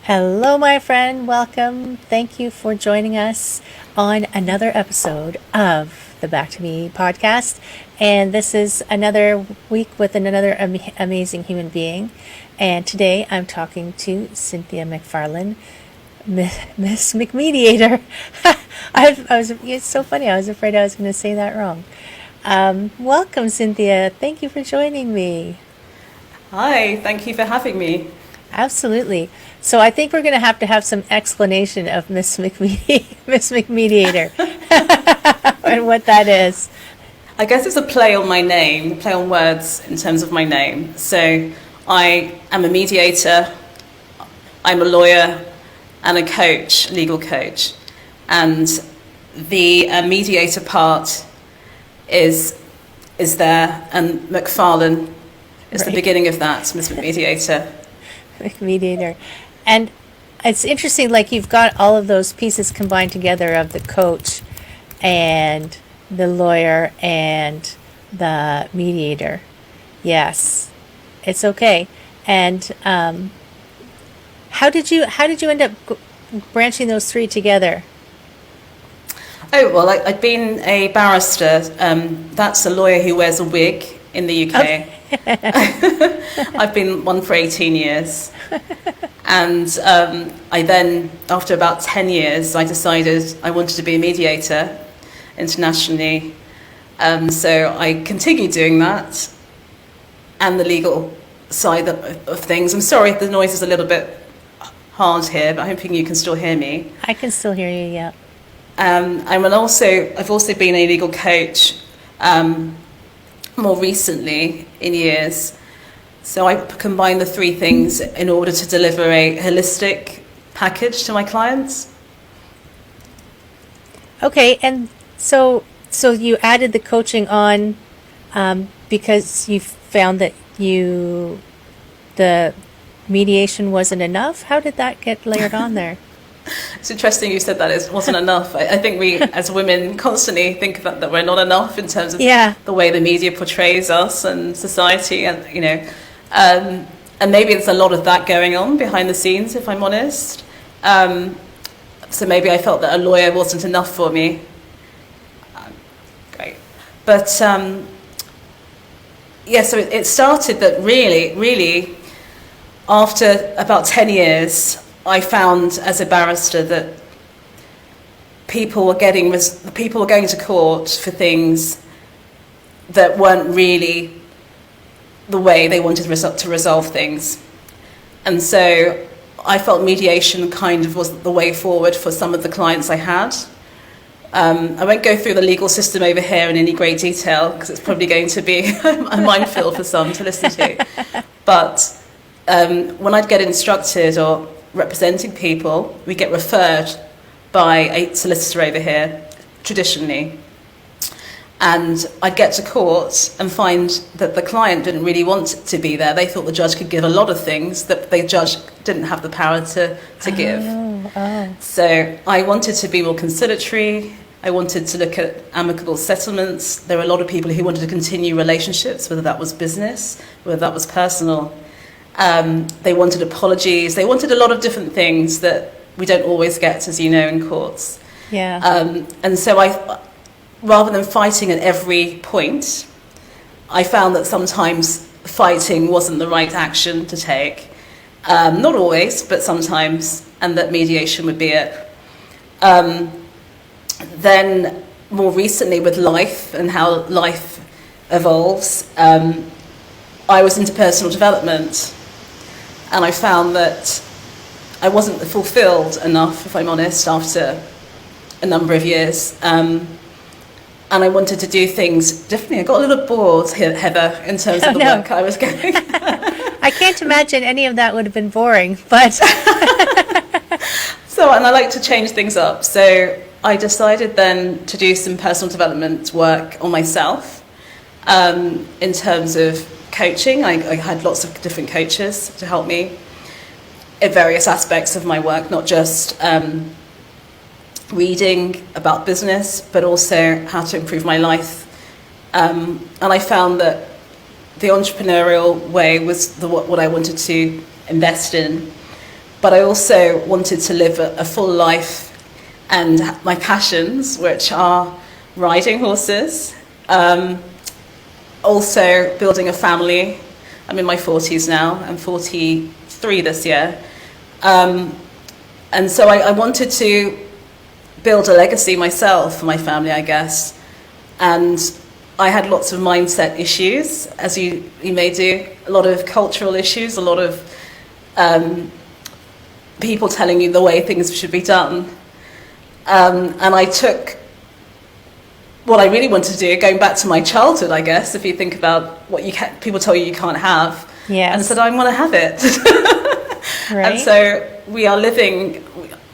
Hello, my friend. Welcome. Thank you for joining us on another episode of the Back to Me podcast. And this is another week with another amazing human being. And today I'm talking to Cynthia McFarlane, Miss McMediator. It's so funny. I was afraid I was going to say that wrong. Welcome, Cynthia. Thank you for joining me. Hi, thank you for having me. Absolutely. So I think we're going to have some explanation of Miss McMediator, and what that is. I guess it's a play on my name, play on words in terms of my name. So I am a mediator, I'm a lawyer and a coach, legal coach. And the mediator part is there, and McFarlane is the beginning of that, Miss McMediator. McMediator. And it's interesting, like you've got all of those pieces combined together of the coach and the lawyer and the mediator. Yes, it's okay. And how did you end up branching those three together? Oh, well, I'd been a barrister. That's a lawyer who wears a wig in the UK. Okay. I've been one for 18 years. And I then, after about 10 years, I decided I wanted to be a mediator internationally. So I continued doing that and the legal side of things. I'm sorry if the noise is a little bit hard here, but I'm hoping you can still hear me. I can still hear you, yeah. I've also been a legal coach more recently in years. So I combine the three things in order to deliver a holistic package to my clients. Okay, and so you added the coaching on because you found that the mediation wasn't enough? How did that get layered on there? It's interesting you said that it wasn't enough. I think we, as women, constantly think that we're not enough in terms of the way the media portrays us and society, and and maybe there's a lot of that going on behind the scenes, if I'm honest. So maybe I felt that a lawyer wasn't enough for me. Great, but so it started that really after about 10 years. I found as a barrister that people were going to court for things that weren't really the way they wanted to resolve things. And so I felt mediation kind of was the way forward for some of the clients I had. I won't go through the legal system over here in any great detail because it's probably going to be a minefield for some to listen to. But when I'd get instructed or representing people, we get referred by a solicitor over here, traditionally. And I'd get to court and find that the client didn't really want to be there. They thought the judge could give a lot of things that the judge didn't have the power to give. Oh. So I wanted to be more conciliatory. I wanted to look at amicable settlements. There were a lot of people who wanted to continue relationships, whether that was business, whether that was personal. They wanted apologies. They wanted a lot of different things that we don't always get, as you know, in courts. Yeah. And so rather than fighting at every point, I found that sometimes fighting wasn't the right action to take. Not always, but sometimes, and that mediation would be it. Then more recently with life and how life evolves, I was into personal development. And I found that I wasn't fulfilled enough, if I'm honest, after a number of years. And I wanted to do things differently. I got a little bored, Heather, in terms of the work I was getting. I can't imagine any of that would have been boring, but... And I like to change things up. So I decided then to do some personal development work on myself in terms of coaching. I had lots of different coaches to help me in various aspects of my work, not just reading about business, but also how to improve my life. And I found that the entrepreneurial way was what I wanted to invest in. but I also wanted to live a full life and my passions, which are riding horses, also building a family. I'm in my 40s now. I'm 43 this year. And so I wanted to build a legacy myself for my family, I guess. And I had lots of mindset issues, as you may do, a lot of cultural issues, a lot of people telling you the way things should be done. And I took what I really wanted to do, going back to my childhood, I guess, if you think about what people tell you can't have, Yes. and said, I want to have it. Right. And so we are living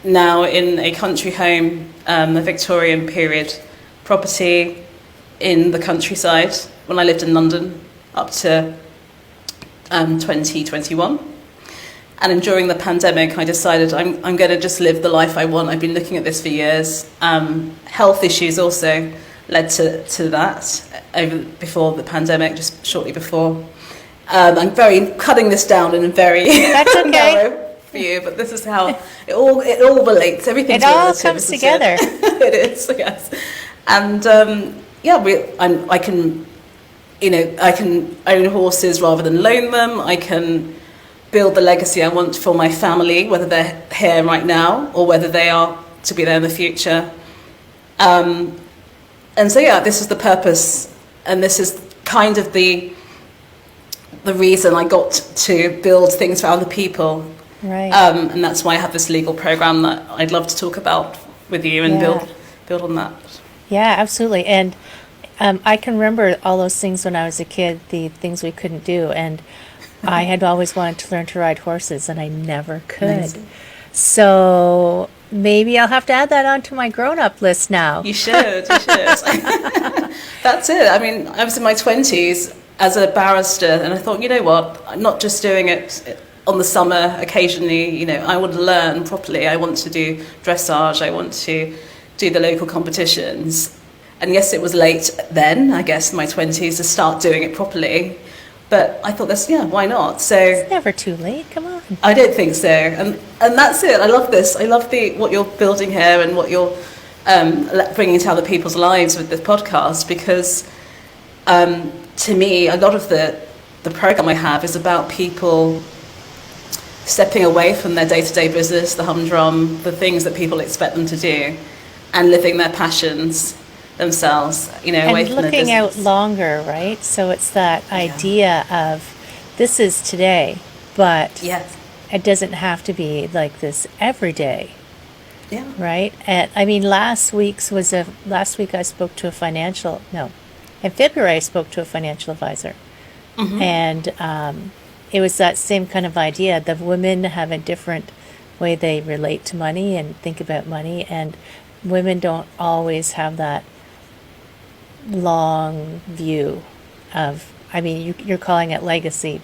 now in a country home, a Victorian period property in the countryside, when I lived in London up to 2021. And during the pandemic, I decided I'm going to just live the life I want. I've been looking at this for years. Health issues also led to that before the pandemic, just shortly before. I'm very cutting this down in a very That's okay. narrow view, but this is how it all relates. Everything. It all comes together. It is, yes. And I can, I can own horses rather than loan them. I can build the legacy I want for my family, whether they're here right now or whether they are to be there in the future. And so, this is the purpose, and this is kind of the reason I got to build things for other people. Right. And that's why I have this legal program that I'd love to talk about with you and build on that. Yeah, absolutely. And I can remember all those things when I was a kid, the things we couldn't do. And I had always wanted to learn to ride horses, and I never could. Amazing. So maybe I'll have to add that onto my grown-up list now. You should. That's it. I mean, I was in my 20s as a barrister, and I thought, you know what, I'm not just doing it on the summer occasionally. I want to learn properly. I want to do dressage. I want to do the local competitions. And yes, it was late then, I guess, in my 20s to start doing it properly. But I thought, why not? So It's never too late. Come on. I don't think so. And that's it. I love this. I love what you're building here and what you're bringing to other people's lives with this podcast, because to me, a lot of the program I have is about people stepping away from their day-to-day business, the humdrum, the things that people expect them to do, and living their passions themselves, away And from their business. looking out longer, right? So it's that idea of this is today, but Yes. it doesn't have to be like this every day, Yeah. right? And I mean, last week I spoke to in February I spoke to a financial advisor. Mm-hmm. And it was that same kind of idea. The women have a different way they relate to money and think about money, and women don't always have that long view of, you're calling it legacy,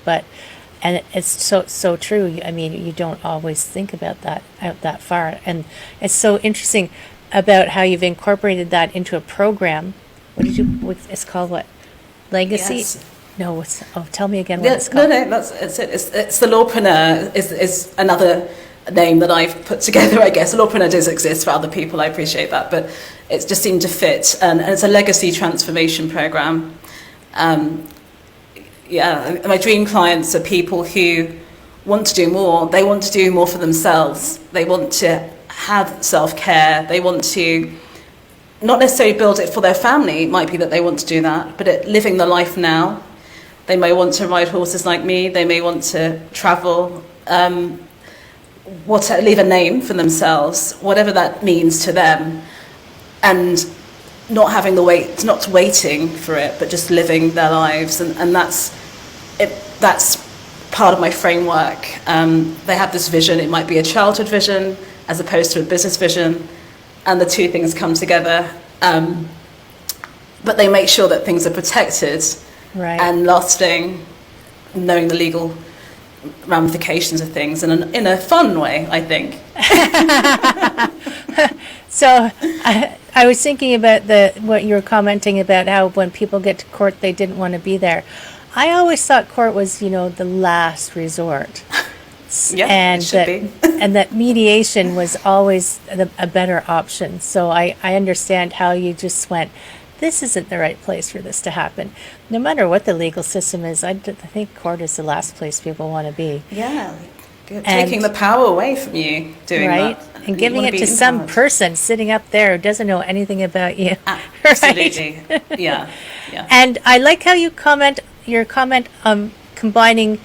and it's so true. I mean, you don't always think about that out that far. And it's so interesting about how you've incorporated that into a program. It's called what? Legacy? Yes. No, tell me again what it's No, called. it's it. It's the Lawpreneur is another name that I've put together, I guess. Lawpreneur does exist for other people, I appreciate that, but it just seemed to fit. And it's a legacy transformation program. My dream clients are people who want to do more. They want to do more for themselves. They want to have self-care. They want to not necessarily build it for their family. It might be that they want to do that, but living the life now. They may want to ride horses like me. They may want to travel, leave a name for themselves, whatever that means to them, and not having not waiting for it, but just living their lives. And that's it. That's part of my framework. They have this vision. It might be a childhood vision as opposed to a business vision, and the two things come together. But they make sure that things are protected. Right. And lasting, knowing the legal ramifications of things in a fun way, I think. So I was thinking about what you were commenting about, how when people get to court they didn't want to be there. I always thought court was, the last resort. rights, Yeah, and it should that be. and that mediation was always a better option. So I understand how you just went, this isn't the right place for this to happen. No matter what the legal system is, I think court is the last place people want to be. Yeah, And taking the power away from you doing right, that. and You giving wanna it be to some empowered. person sitting up there who doesn't know anything about you. Absolutely. Yeah, yeah. And I like how you your comment combining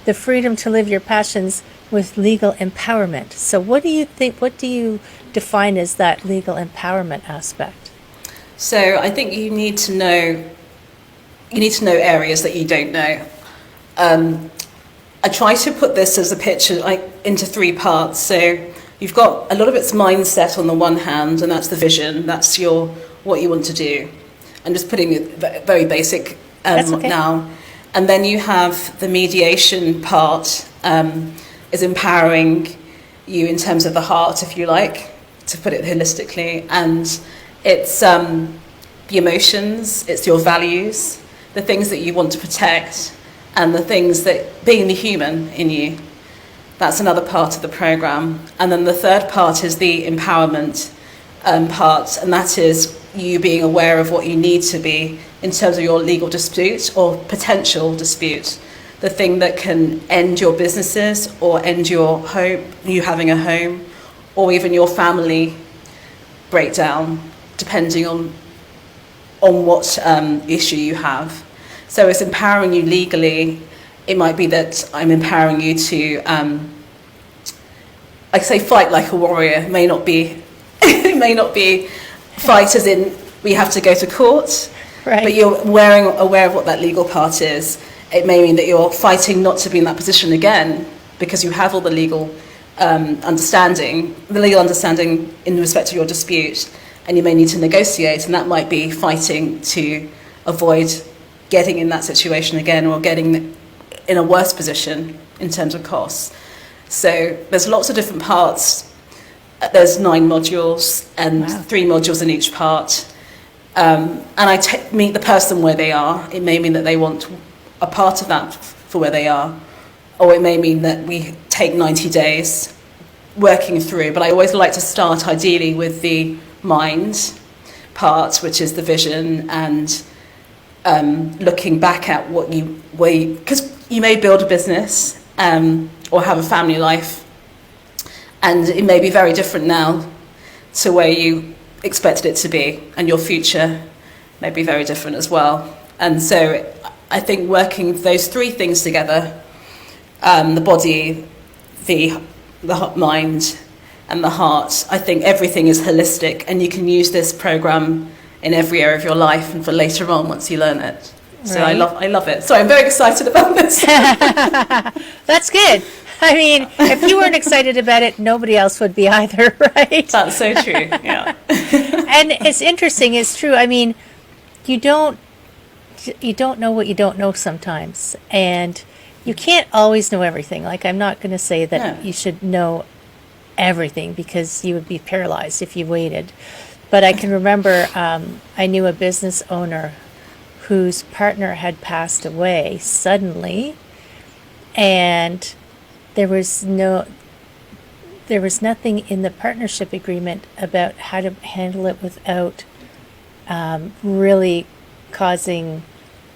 the freedom to live your passions with legal empowerment. So what do you define as that legal empowerment aspect? So I think you need to know areas that you don't know. I try to put this as a picture into three parts. So you've got a lot of it's mindset on the one hand, and that's the vision. That's what you want to do. I'm just putting it very basic That's okay. now. And then you have the mediation part, is empowering you in terms of the heart, if you like, to put it holistically. And it's the emotions, it's your values, the things that you want to protect, and the things that, being the human in you. That's another part of the program. And then the third part is the empowerment part, and that is you being aware of what you need to be in terms of your legal dispute or potential dispute, the thing that can end your businesses or end your home, you having a home, or even your family breakdown, depending on what issue you have. So it's empowering you legally. It might be that I'm empowering you to, like say, fight like a warrior. It may not be, it may not be fight as in we have to go to court, Right. but you're aware of what that legal part is. It may mean that you're fighting not to be in that position again because you have all the legal understanding in respect to your dispute, and you may need to negotiate, and that might be fighting to avoid getting in that situation again or getting in a worse position in terms of costs. So there's lots of different parts. There's 9 modules and Wow. 3 modules in each part. And I meet the person where they are. It may mean that they want a part of that for where they are, or it may mean that we take 90 days working through. But I always like to start ideally with the mind part, which is the vision, and looking back at because you may build a business or have a family life, and it may be very different now to where you expected it to be, and your future may be very different as well. And so I think working those 3 things together, the body, the mind, and the heart, I think everything is holistic, and you can use this program in every area of your life and for later on once you learn it. So Right. I love it. So I'm very excited about this. That's good. I mean, if you weren't excited about it, nobody else would be either, right? That's so true. Yeah. And it's interesting, it's true. I mean, you don't know what you don't know sometimes, and you can't always know everything. Like, I'm not going to say that No. you should know everything, because you would be paralyzed if you waited. But I can remember I knew a business owner whose partner had passed away suddenly, and there was nothing in the partnership agreement about how to handle it without really causing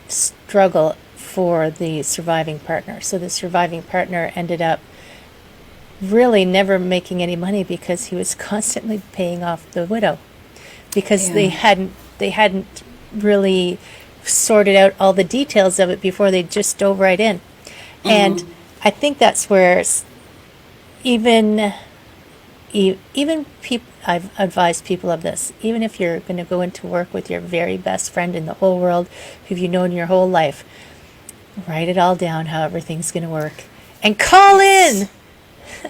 struggle for the surviving partner. So the surviving partner ended up really never making any money because he was constantly paying off the widow, because Yeah. they hadn't really sorted out all the details of it before they just dove right in. And I think that's where even people, I've advised people of this, even if you're going to go into work with your very best friend in the whole world, who you've known your whole life, write it all down, how everything's going to work, and call in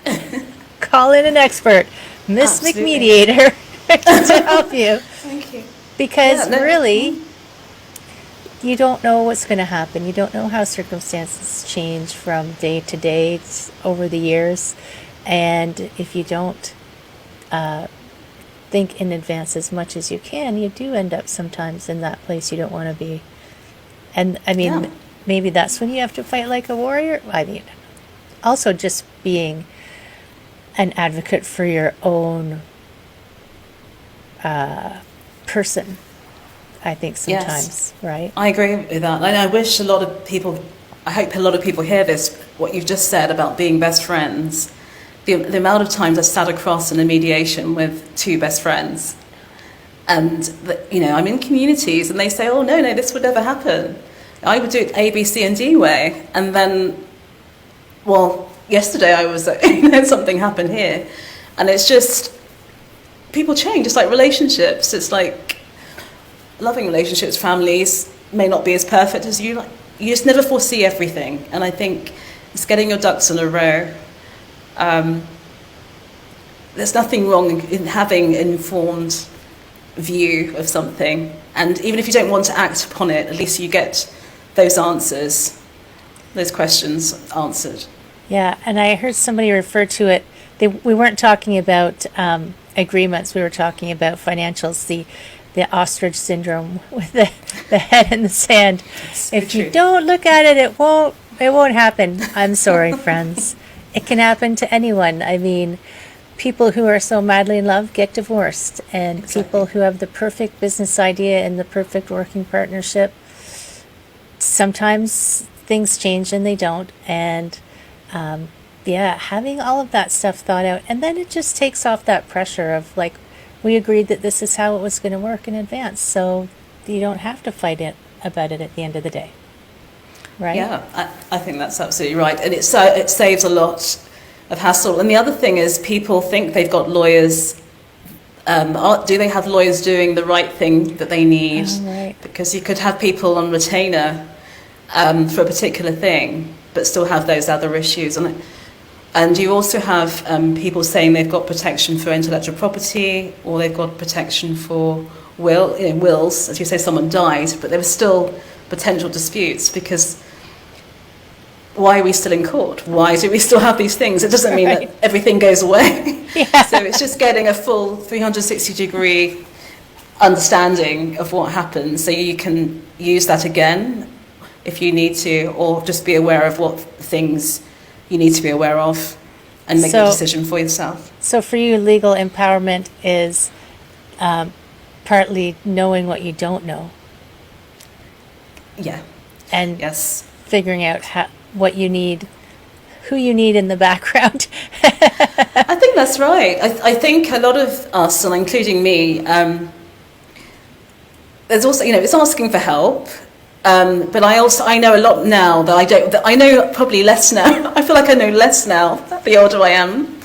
an expert, Miss Absolutely. McMediator, to help you, Thank you. because Yeah, no- really, you don't know what's going to happen. You don't know how circumstances change from day to day over the years. And if you don't think in advance as much as you can, you do end up sometimes in that place you don't want to be. And I mean, Yeah. maybe that's when you have to fight like a warrior. I mean, also just being an advocate for your own person, I think sometimes, right? I agree with that. And I wish a lot of people, I hope a lot of people hear this, what you've just said about being best friends. The amount of times I've sat across in a mediation with two best friends, and I'm in communities and they say, oh, no, this would never happen. I would do it A, B, C, and D way. And then, yesterday I was, something happened here. And it's just, people change. It's like relationships. It's like loving relationships, families may not be as perfect as you like. You just never foresee everything. And I think it's getting your ducks in a row. There's nothing wrong in having an informed view of something. And even if you don't want to act upon it, at least you get those answers, those questions answered. Yeah, and I heard somebody refer to it. We weren't talking about agreements. We were talking about financials. The ostrich syndrome with the head in the sand. If you don't look at it, it won't happen. I'm sorry, friends. It can happen to anyone. I mean, people who are so madly in love get divorced, and exactly. People who have the perfect business idea and the perfect working partnership, sometimes things change and they don't. And having all of that stuff thought out, and then it just takes off that pressure of like, we agreed that this is how it was going to work in advance, so you don't have to fight about it at the end of the day, right? Yeah, I think that's absolutely right, and it saves a lot of hassle. And the other thing is, people think they've got lawyers. Do they have lawyers doing the right thing that they need? Oh, right. Because you could have people on retainer for a particular thing, but still have those other issues. And you also have people saying they've got protection for intellectual property, or they've got protection for wills. As you say, someone died, but there were still potential disputes, because why are we still in court? Why do we still have these things? It doesn't mean that everything goes away. Yeah. So it's just getting a full 360-degree understanding of what happens, so you can use that again if you need to, or just be aware of what things you need to be aware of and make a decision for yourself. So for you, legal empowerment is partly knowing what you don't know. Yeah. And yes, figuring out what you need, who you need in the background. I think that's right. I think a lot of us, and including me, there's also, it's asking for help. But I know a lot now that I don't. That I know probably less now. I feel like I know less now the older I am,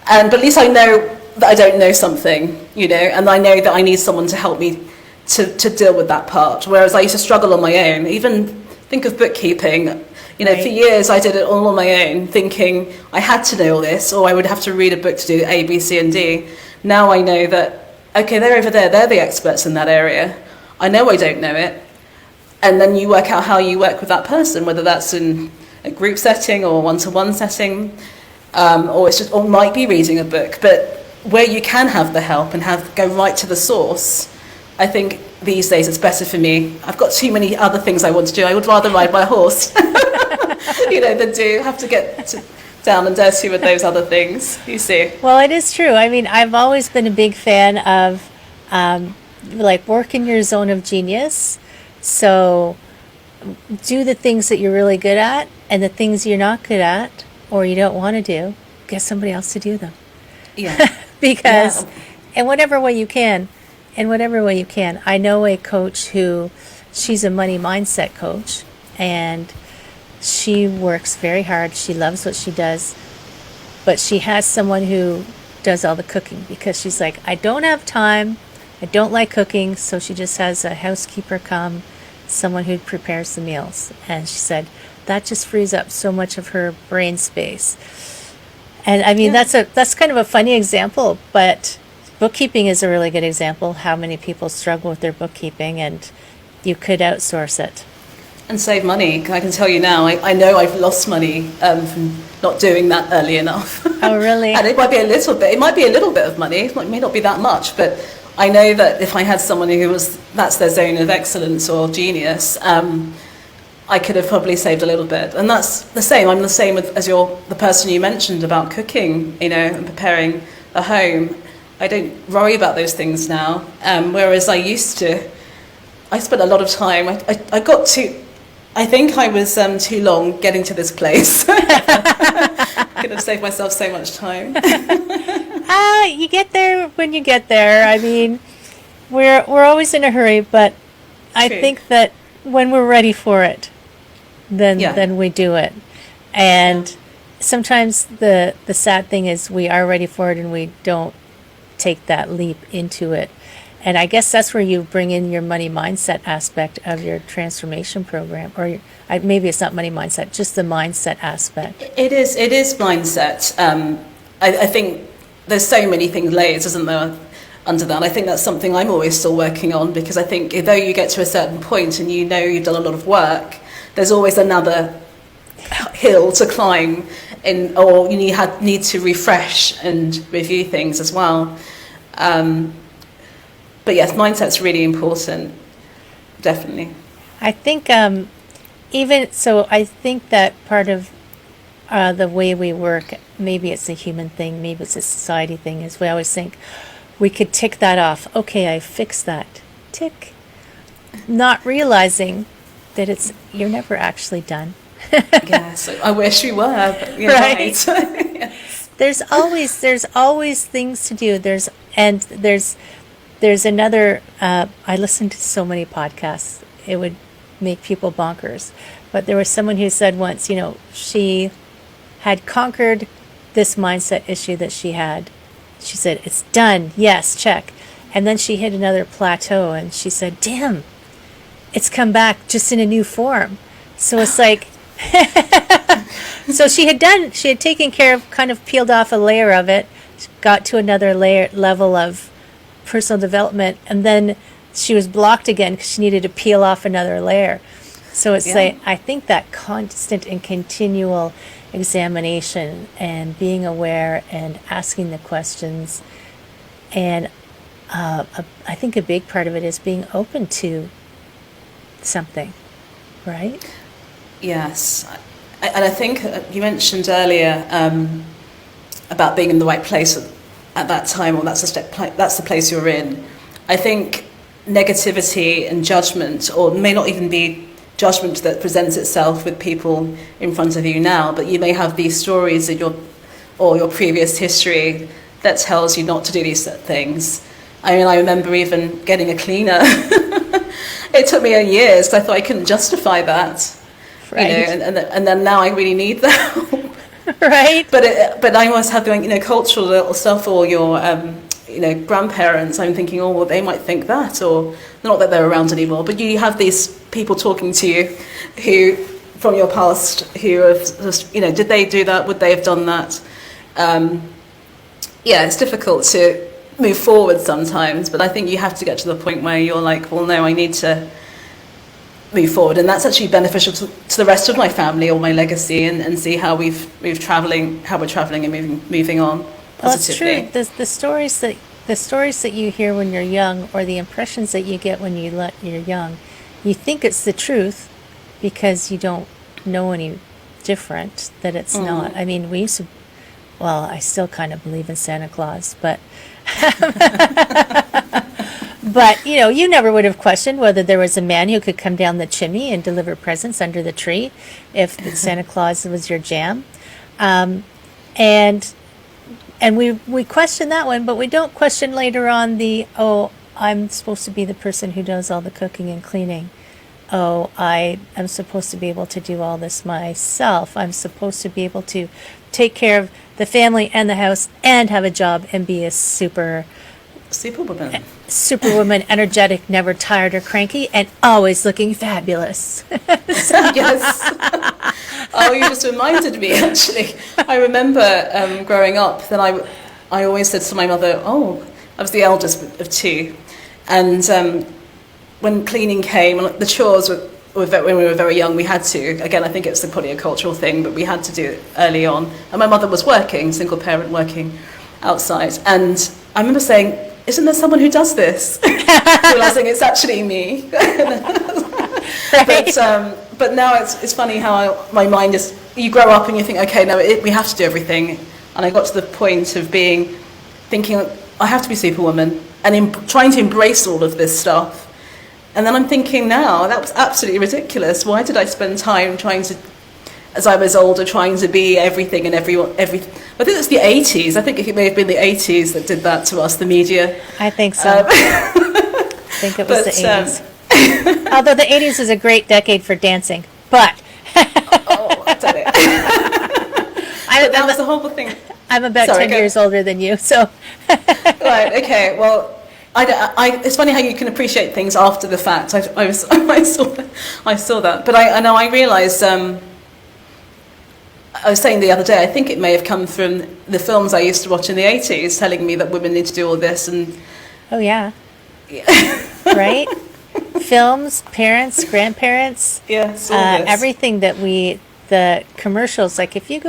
but at least I know that I don't know something, and I know that I need someone to help me to deal with that part. Whereas I used to struggle on my own. Even think of bookkeeping. Right. For years I did it all on my own, thinking I had to know all this, or I would have to read a book to do A, B, C, and D. Now I know that, okay, they're over there. They're the experts in that area. I know I don't know it. And then you work out how you work with that person, whether that's in a group setting or one-to-one setting, or might be reading a book. But where you can have the help and go right to the source, I think these days it's better for me. I've got too many other things I want to do. I would rather ride my horse, than have to get down and dirty with those other things. You see. Well, it is true. I mean, I've always been a big fan of work in your zone of genius. So do the things that you're really good at, and the things you're not good at or you don't want to do, get somebody else to do them. Yeah. Because in whatever way you can. I know a coach she's a money mindset coach, and she works very hard. She loves what she does, but she has someone who does all the cooking, because she's like, I don't have time. I don't like cooking, so she just has a housekeeper come, someone who prepares the meals. And she said that just frees up so much of her brain space. And I mean, that's kind of a funny example, but bookkeeping is a really good example. How many people struggle with their bookkeeping, and you could outsource it. And save money. I can tell you now, I know I've lost money from not doing that early enough. Oh, really? And it might be a little bit of money. It may not be that much, but I know that if I had someone that's their zone of excellence or genius, I could have probably saved a little bit. And that's the same. I'm the same as the person you mentioned about cooking, and preparing a home. I don't worry about those things now, whereas I used to. I spent a lot of time. I think I was too long getting to this place. I could have saved myself so much time. You get there when you get there. I mean, we're always in a hurry, but I think that when we're ready for it, then we do it. And sometimes the sad thing is we are ready for it and we don't take that leap into it. And I guess that's where you bring in your money mindset aspect of your transformation program, or maybe it's not money mindset, just the mindset aspect. It is mindset. I think there's so many things, layers, isn't there, under that. I think that's something I'm always still working on, because I think though you get to a certain point and you've done a lot of work, there's always another hill to climb, or you need to refresh and review things as well. But yes, mindset's really important, definitely. I think I think that part of the way we work, maybe it's a human thing, maybe it's a society thing, is we always think we could tick that off. Okay, I fixed that. Tick. Not realizing that you're never actually done. Yes, I wish we were, but you're right. Yes. There's always things to do. There's another, I listened to so many podcasts, it would make people bonkers. But there was someone who said once, she had conquered this mindset issue that she had. She said, it's done, yes, check. And then she hit another plateau and she said, damn, it's come back just in a new form. So it's like, so she had taken care of, kind of peeled off a layer of it, got to another level of personal development, and then she was blocked again because she needed to peel off another layer. So it's like, I think that constant and continual examination and being aware and asking the questions, and I think a big part of it is being open to something, right? Yes, and I think you mentioned earlier about being in the right place at that time, or that's the place you're in. I think negativity and judgment, or may not even be judgment that presents itself with people in front of you now, but you may have these stories in your previous history that tells you not to do these things. I mean, I remember even getting a cleaner. It took me years because I thought I couldn't justify that, right. And then now I really need that. Right. But I always have the cultural little stuff, or your grandparents. I'm thinking, oh, well, they might think that, or not that they're around anymore. But you have these people talking to you, who from your past, who have just, did they do that? Would they have done that? It's difficult to move forward sometimes. But I think you have to get to the point where you're like, well, no, I need to move forward, and that's actually beneficial to the rest of my family or my legacy, and see how we're traveling and moving on positively. Well, it's true. The stories that you hear when you're young, or the impressions that you get when you're young, you think it's the truth because you don't know any different, that it's not. I mean, I still kind of believe in Santa Claus, but but you never would have questioned whether there was a man who could come down the chimney and deliver presents under the tree if Santa Claus was your jam. And we question that one, but we don't question later on I'm supposed to be the person who does all the cooking and cleaning. Oh, I am supposed to be able to do all this myself. I'm supposed to be able to take care of the family and the house and have a job and be a superwoman, energetic, never tired or cranky, and always looking fabulous. Yes. Oh, you just reminded me, actually. I remember growing up that I always said to my mother, I was the eldest of two, and when cleaning came, the chores when we were very young, we had to. Again, I think it's probably a cultural thing, but we had to do it early on. And my mother was working, single parent, working outside. And I remember saying, isn't there someone who does this? Realising it's actually me. Right. But now it's funny how my mind is. You grow up and you think, okay, no, we have to do everything. And I got to the point of thinking, I have to be Superwoman, and trying to embrace all of this stuff. And then I'm thinking now, that was absolutely ridiculous. Why did I spend time as I was older, trying to be everything and everyone? I think it's the 80s. I think it may have been the 80s that did that to us, the media. I think so. I think it was the 80s. Although the 80s is a great decade for dancing. But I don't know. But that was the whole thing. I'm about 10 years older than you, so. Right, okay, well, it's funny how you can appreciate things after the fact. I saw that. But I realised, I was saying the other day, I think it may have come from the films I used to watch in the 80s, telling me that women need to do all this. Oh, yeah. Right? Films, parents, grandparents. Yes, everything that the commercials, like if you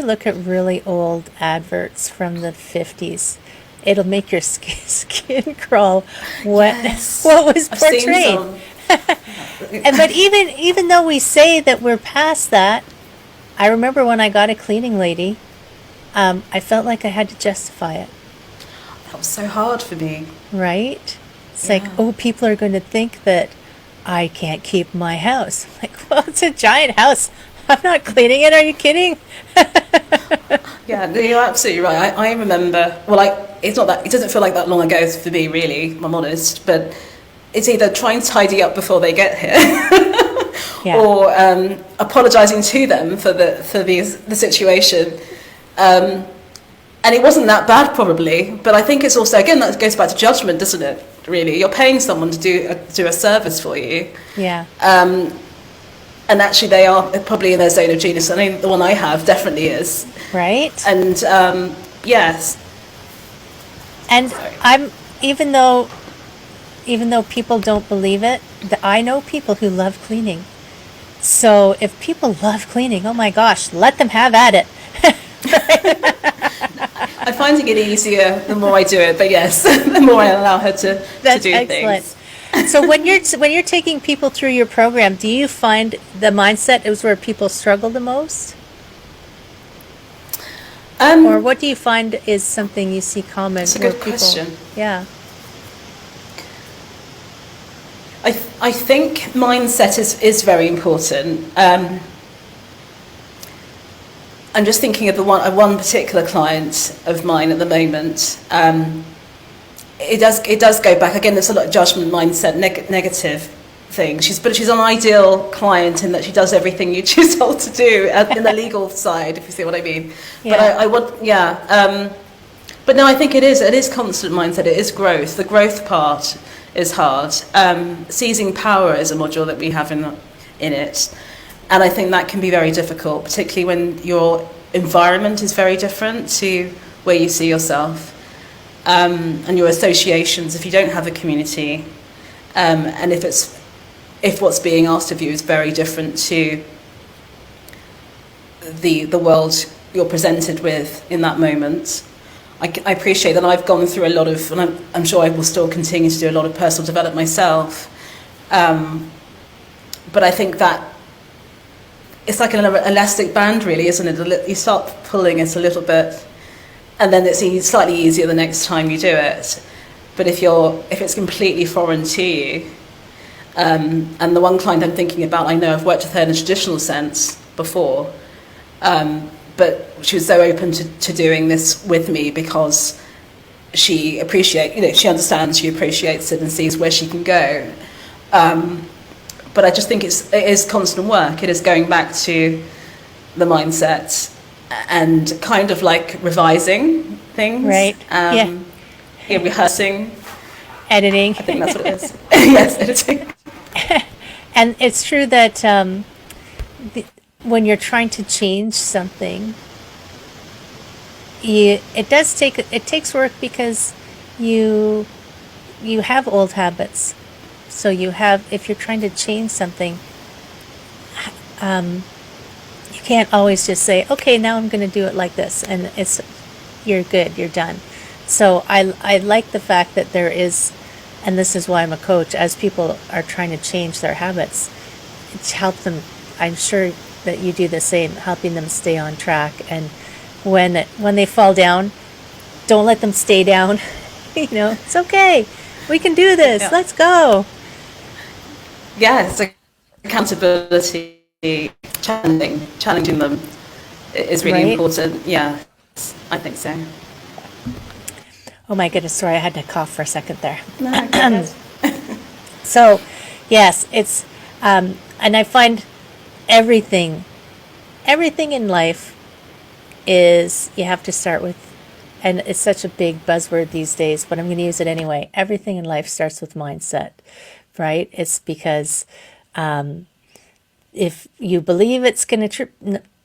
look at really old adverts from the 50s, it'll make your skin crawl. What was portrayed? But even though we say that we're past that, I remember when I got a cleaning lady, I felt like I had to justify it. That was so hard for me. Right? It's like, oh, people are going to think that I can't keep my house. I'm like, well, it's a giant house. I'm not cleaning it. Are you kidding? Yeah, you're absolutely right. I remember, it doesn't feel like that long ago for me, really, if I'm honest, but it's either trying to tidy up before they get here or apologising to them for the situation. And it wasn't that bad, probably, but I think it's also, again, that goes back to judgment, doesn't it, really? You're paying someone to do a service for you. Yeah. And actually, they are probably in their zone of genius. I mean, the one I have definitely is. Right. And yes. And I'm even though people don't believe it, I know people who love cleaning. So if people love cleaning, oh my gosh, let them have at it. I'm finding it easier the more I do it, but yes, the more I allow her to do excellent. things. So when you're taking people through your program, do you find the mindset is where people struggle the most? Or what do you find is something you see common? That's a good question. Yeah. I think mindset is very important. I'm just thinking of one particular client of mine at the moment. It does go back again. There's a lot of judgment mindset, negative thing. She's an ideal client in that she does everything you choose her to do in the legal side, if you see what I mean. Yeah. But but no, I think it is constant mindset. It is growth. The growth part is hard. Seizing power is a module that we have in it, and I think that can be very difficult, particularly when your environment is very different to where you see yourself. And your associations, if you don't have a community, and if what's being asked of you is very different to the world you're presented with in that moment. I appreciate that I've gone through a lot of, and I'm sure I will still continue to do a lot of personal development myself, but I think that it's like an elastic band, really, isn't it? You start pulling it a little bit, and then it's slightly easier the next time you do it. But if it's completely foreign to you, and the one client I'm thinking about, I know I've worked with her in a traditional sense before, but she was so open to doing this with me because she she understands, she appreciates it and sees where she can go. But I just think it is constant work. It is going back to the mindset and kind of like revising things. Right. Rehearsing. Editing. I think that's what it is. Yes, editing. And it's true that when you're trying to change something, it takes work because you have old habits. So if you're trying to change something, you can't always just say, okay, now I'm going to do it like this, and you're good, you're done. So I like the fact that there is and this is why I'm a coach, as people are trying to change their habits, to help them. I'm sure that you do the same, helping them stay on track. And when they fall down, don't let them stay down. It's okay. We can do this. Yeah. Let's go. Yeah, it's accountability, challenging them is really Right? important. Yeah, I think so. Oh my goodness, sorry, I had to cough for a second there. No, go ahead. So, yes, it's, and I find everything in life is, you have to start with, and it's such a big buzzword these days, but I'm going to use it anyway. Everything in life starts with mindset, right? It's because if you believe it's going to,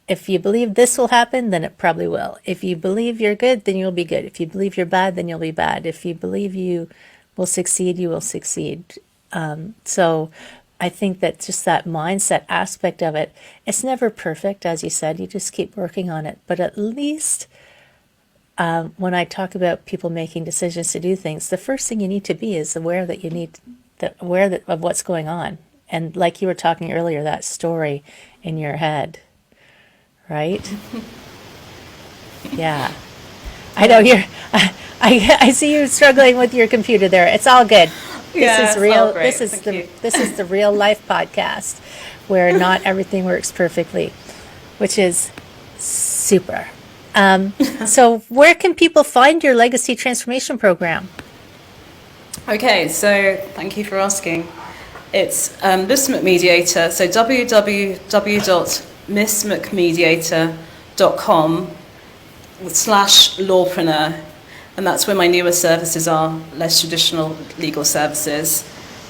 if you believe this will happen, then it probably will. If you believe you're good, then you'll be good. If you believe you're bad, then you'll be bad. If you believe you will succeed, you will succeed. So I think that just that mindset aspect of it, it's never perfect, as you said. You just keep working on it. But at least when I talk about people making decisions to do things, the first thing you need to be is aware that of what's going on. And like you were talking earlier, that story in your head. Right? Yeah. I know I see you struggling with your computer there. It's all good. Yeah, This is real. great. Thank you. This is the real life podcast where not everything works perfectly, which is super. So where can people find your Legacy Transformation Program? Okay, so thank you for asking. It's Miss McMediator, so www.missmcmediator.com/lawpreneur, and that's where my newer services are, less traditional legal services.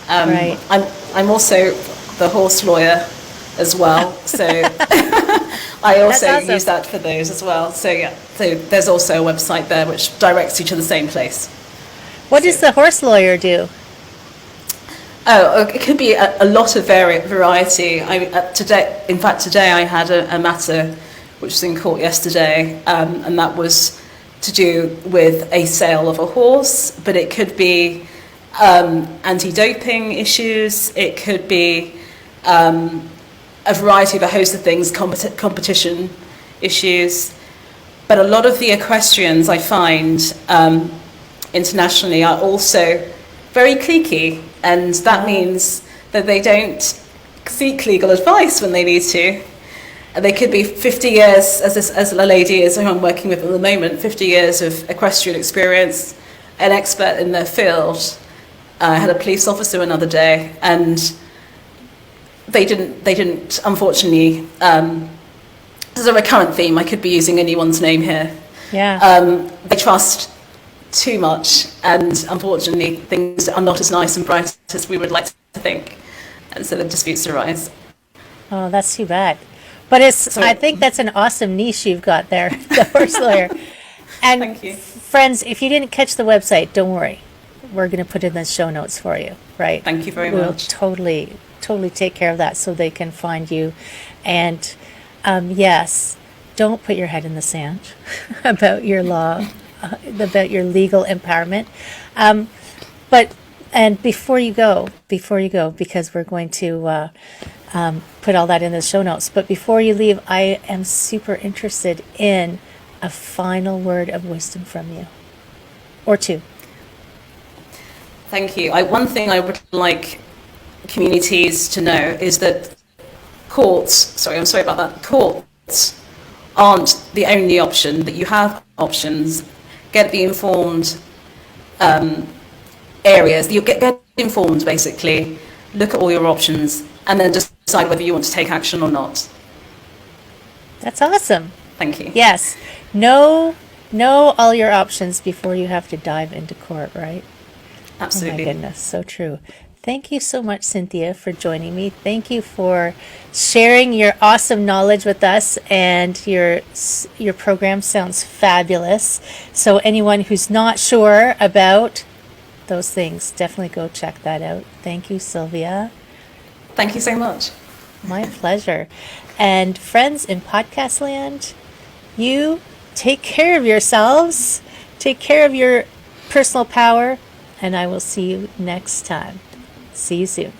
Right. I'm also the horse lawyer as well, so I also awesome. use that for those as well. So yeah, so there's also a website there which directs you to the same place. What does the horse lawyer do? Oh, it could be a lot of variety. Today I had a matter which was in court yesterday, and that was to do with a sale of a horse, but it could be anti-doping issues, it could be a variety of a host of things, competition issues. But a lot of the equestrians I find internationally are also very cliquey, and that means that they don't seek legal advice when they need to. They could be 50 years, as a lady is who I'm working with at the moment, 50 years of equestrian experience, an expert in their field. I had a police officer another day, and they didn't unfortunately, this is a recurrent theme, I could be using anyone's name here. Yeah. They trust too much, and unfortunately things are not as nice and bright as we would like to think, and so the disputes arise. Oh, that's too bad. But I think that's an awesome niche you've got there, the horse lawyer. And Thank you. friends, if you didn't catch the website, don't worry. We're going to put it in the show notes for you, right? Thank you very We'll much. totally take care of that so they can find you. And yes, don't put your head in the sand about your law, about your legal empowerment. And before you go, because we're going to put all that in the show notes, but before you leave, I am super interested in a final word of wisdom from you, or two. Thank you. One thing I would like communities to know is that courts aren't the only option, that you have options. Get the informed areas. You get informed, basically. Look at all your options, and then decide whether you want to take action or not. That's awesome. Thank you. Yes. Know all your options before you have to dive into court, right? Absolutely. Oh my goodness, so true. Thank you so much, Cynthia, for joining me. Thank you for sharing your awesome knowledge with us, and your program sounds fabulous. So anyone who's not sure about those things, definitely go check that out. Thank you, Sylvia. Thank you so much. My pleasure. And friends in podcast land, you take care of yourselves, take care of your personal power, and I will see you next time. See you soon.